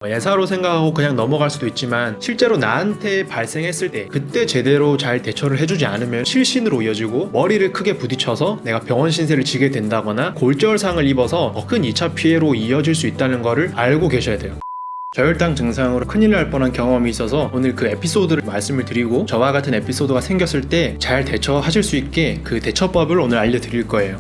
예사로 생각하고 그냥 넘어갈 수도 있지만 실제로 나한테 발생했을 때 그때 제대로 잘 대처를 해주지 않으면 실신으로 이어지고 머리를 크게 부딪혀서 내가 병원 신세를 지게 된다거나 골절상을 입어서 더 큰 2차 피해로 이어질 수 있다는 거를 알고 계셔야 돼요. 저혈당 증상으로 큰일 날 뻔한 경험이 있어서 오늘 그 에피소드를 말씀을 드리고 저와 같은 에피소드가 생겼을 때 잘 대처하실 수 있게 그 대처법을 오늘 알려드릴 거예요.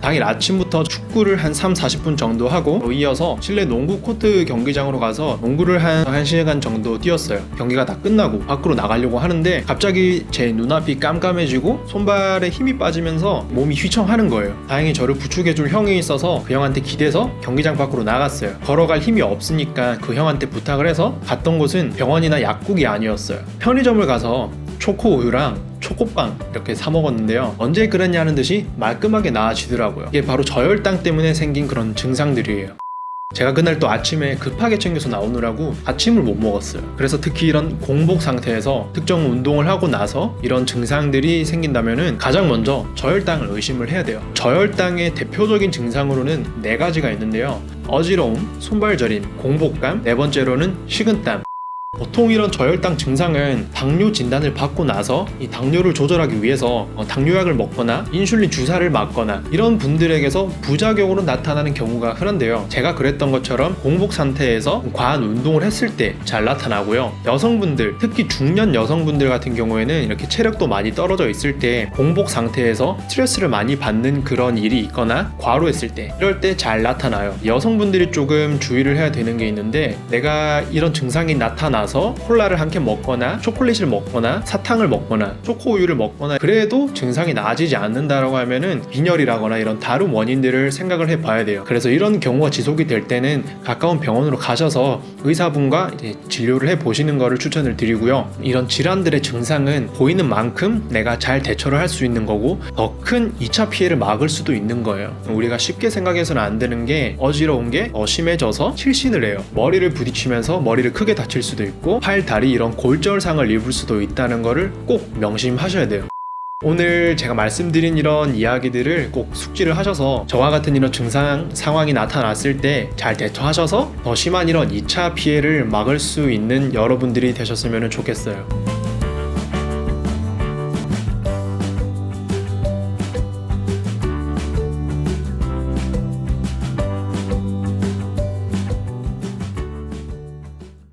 당일 아침부터 축구를 한 3-40분 정도 하고 이어서 실내 농구 코트 경기장으로 가서 농구를 한 1시간 정도 뛰었어요. 경기가 다 끝나고 밖으로 나가려고 하는데 갑자기 제 눈앞이 깜깜해지고 손발에 힘이 빠지면서 몸이 휘청하는 거예요. 다행히 저를 부축해줄 형이 있어서 그 형한테 기대서 경기장 밖으로 나갔어요. 걸어갈 힘이 없으니까 그 형한테 부탁을 해서 갔던 곳은 병원이나 약국이 아니었어요. 편의점을 가서 초코우유랑 초코빵 이렇게 사 먹었는데요. 언제 그랬냐는 듯이 말끔하게 나아지더라고요. 이게 바로 저혈당 때문에 생긴 그런 증상들이에요. 제가 그날 또 아침에 급하게 챙겨서 나오느라고 아침을 못 먹었어요. 그래서 특히 이런 공복 상태에서 특정 운동을 하고 나서 이런 증상들이 생긴다면은 가장 먼저 저혈당을 의심을 해야 돼요. 저혈당의 대표적인 증상으로는 4가지가 있는데요. 어지러움, 손발 저림, 공복감, 4번째로는 식은땀. 보통 이런 저혈당 증상은 당뇨 진단을 받고 나서 이 당뇨를 조절하기 위해서 당뇨약을 먹거나 인슐린 주사를 맞거나 이런 분들에게서 부작용으로 나타나는 경우가 흔한데요. 제가 그랬던 것처럼 공복 상태에서 과한 운동을 했을 때 잘 나타나고요. 여성분들, 특히 중년 여성분들 같은 경우에는 이렇게 체력도 많이 떨어져 있을 때 공복 상태에서 스트레스를 많이 받는 그런 일이 있거나 과로했을 때 이럴 때 잘 나타나요. 여성분들이 조금 주의를 해야 되는 게 있는데 내가 이런 증상이 나타나서 콜라를 한 캔 먹거나 초콜릿을 먹거나 사탕을 먹거나 초코우유를 먹거나 그래도 증상이 나아지지 않는다라고 하면은 빈혈이라거나 이런 다른 원인들을 생각을 해봐야 돼요. 그래서 이런 경우가 지속이 될 때는 가까운 병원으로 가셔서 의사분과 이제 진료를 해보시는 것을 추천을 드리고요. 이런 질환들의 증상은 보이는 만큼 내가 잘 대처를 할 수 있는 거고 더 큰 2차 피해를 막을 수도 있는 거예요. 우리가 쉽게 생각해서는 안 되는 게 어지러운 게 더 심해져서 실신을 해요. 머리를 부딪히면서 머리를 크게 다칠 수도 있고 팔, 다리 이런 골절상을 입을 수도 있다는 거를 꼭 명심하셔야 돼요. 오늘 제가 말씀드린 이런 이야기들을 꼭 숙지를 하셔서 저와 같은 이런 증상 상황이 나타났을 때 잘 대처하셔서 더 심한 이런 2차 피해를 막을 수 있는 여러분들이 되셨으면 좋겠어요.